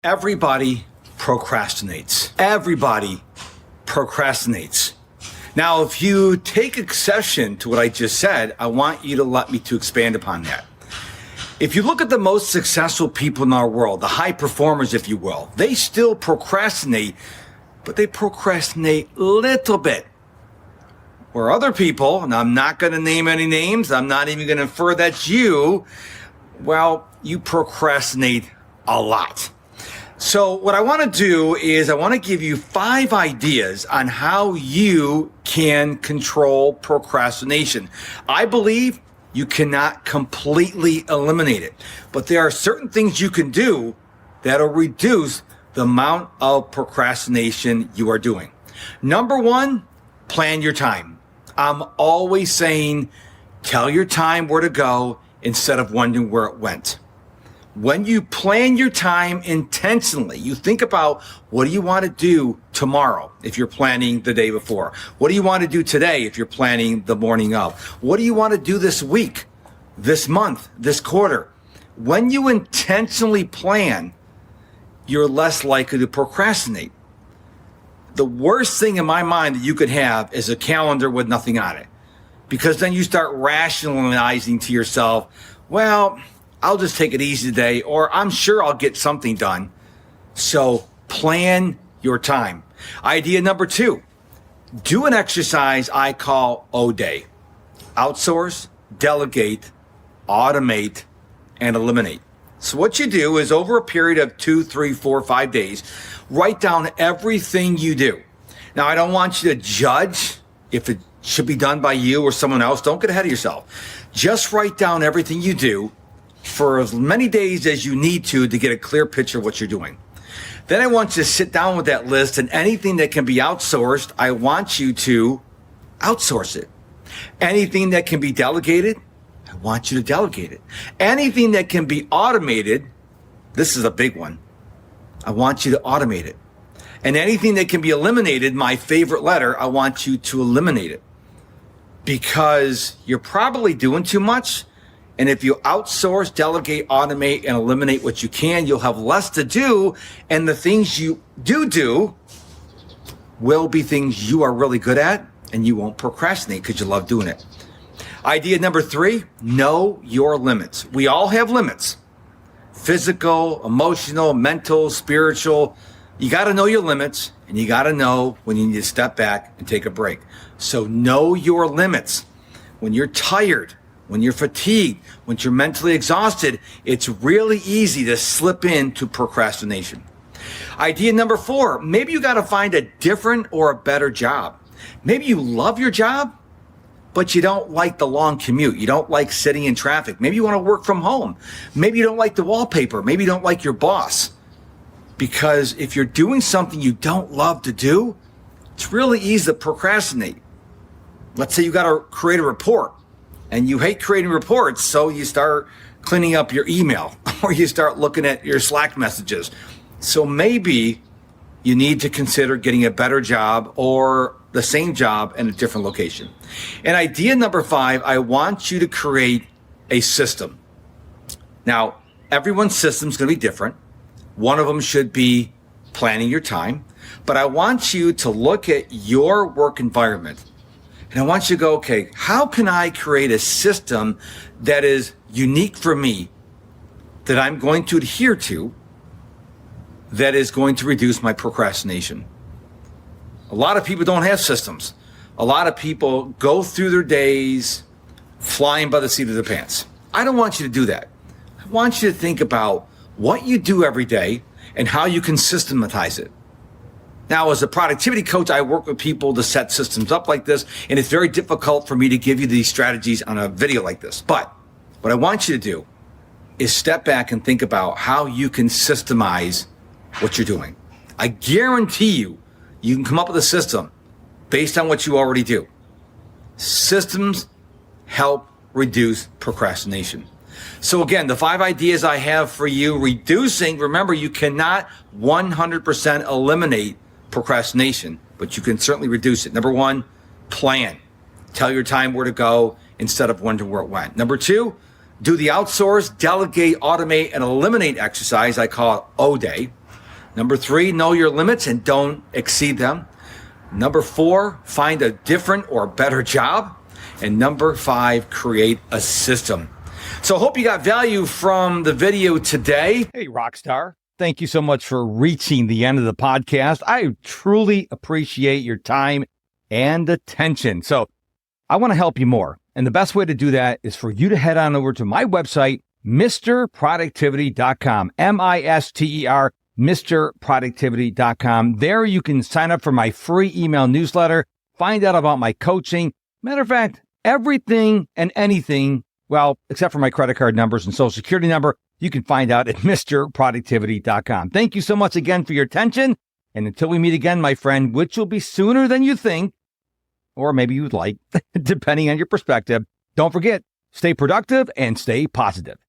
Everybody procrastinates. Everybody procrastinates. Now, if you take exception to what I just said, I want you to let me to expand upon that. If you look at the most successful people in our world, the high performers, if you will, they still procrastinate, but they procrastinate a little bit. Where other people, and I'm not going to name any names, I'm not even going to infer that's you, well, you procrastinate a lot. So what I want to do is I want to give you 5 ideas on how you can control procrastination. I believe you cannot completely eliminate it, but there are certain things you can do that'll reduce the amount of procrastination you are doing. Number 1, plan your time. I'm always saying, tell your time where to go instead of wondering where it went. When you plan your time intentionally, you think about what do you want to do tomorrow if you're planning the day before? What do you want to do today if you're planning the morning of? What do you want to do this week, this month, this quarter? When you intentionally plan, you're less likely to procrastinate. The worst thing in my mind that you could have is a calendar with nothing on it, because then you start rationalizing to yourself, well, I'll just take it easy today, or I'm sure I'll get something done. So plan your time. Idea number 2, do an exercise I call O-Day. Outsource, delegate, automate, and eliminate. So what you do is over a period of 2, 3, 4, 5 days, write down everything you do. Now, I don't want you to judge if it should be done by you or someone else. Don't get ahead of yourself. Just write down everything you do for as many days as you need to get a clear picture of what you're doing. Then I want you to sit down with that list, and anything that can be outsourced, I want you to outsource it. Anything that can be delegated, I want you to delegate it. Anything that can be automated, this is a big one, I want you to automate it. And anything that can be eliminated, my favorite letter, I want you to eliminate it. Because you're probably doing too much. And if you outsource, delegate, automate, and eliminate what you can, you'll have less to do. And the things you do will be things you are really good at, and you won't procrastinate because you love doing it. Idea number 3, know your limits. We all have limits. Physical, emotional, mental, spiritual. You got to know your limits, and you got to know when you need to step back and take a break. So know your limits. When you're tired, when you're fatigued, when you're mentally exhausted, it's really easy to slip into procrastination. Idea number 4, maybe you got to find a different or a better job. Maybe you love your job, but you don't like the long commute. You don't like sitting in traffic. Maybe you want to work from home. Maybe you don't like the wallpaper. Maybe you don't like your boss. Because if you're doing something you don't love to do, it's really easy to procrastinate. Let's say you got to create a report. And you hate creating reports, so you start cleaning up your email or you start looking at your Slack messages. So maybe you need to consider getting a better job or the same job in a different location. And idea number 5, I want you to create a system. Now, everyone's system is going to be different. One of them should be planning your time, but I want you to look at your work environment. And I want you to go, okay, how can I create a system that is unique for me, that I'm going to adhere to, that is going to reduce my procrastination? A lot of people don't have systems. A lot of people go through their days flying by the seat of their pants. I don't want you to do that. I want you to think about what you do every day and how you can systematize it. Now, as a productivity coach, I work with people to set systems up like this, and it's very difficult for me to give you these strategies on a video like this. But what I want you to do is step back and think about how you can systemize what you're doing. I guarantee you can come up with a system based on what you already do. Systems help reduce procrastination. So again, the 5 ideas I have for you reducing, remember, you cannot 100% eliminate procrastination, but you can certainly reduce it. Number 1, plan. Tell your time where to go instead of wondering where it went. Number 2, do the outsource, delegate, automate, and eliminate exercise. I call it O-Day. Number 3, know your limits and don't exceed them. Number 4, find a different or better job. And number 5, create a system. So I hope you got value from the video today. Hey, Rockstar. Thank you so much for reaching the end of the podcast. I truly appreciate your time and attention. So I want to help you more. And the best way to do that is for you to head on over to my website, MrProductivity.com, MISTER, MrProductivity.com. There you can sign up for my free email newsletter, find out about my coaching. Matter of fact, everything and anything, well, except for my credit card numbers and social security number, you can find out at MrProductivity.com. Thank you so much again for your attention. And until we meet again, my friend, which will be sooner than you think, or maybe you'd like, depending on your perspective, don't forget, stay productive and stay positive.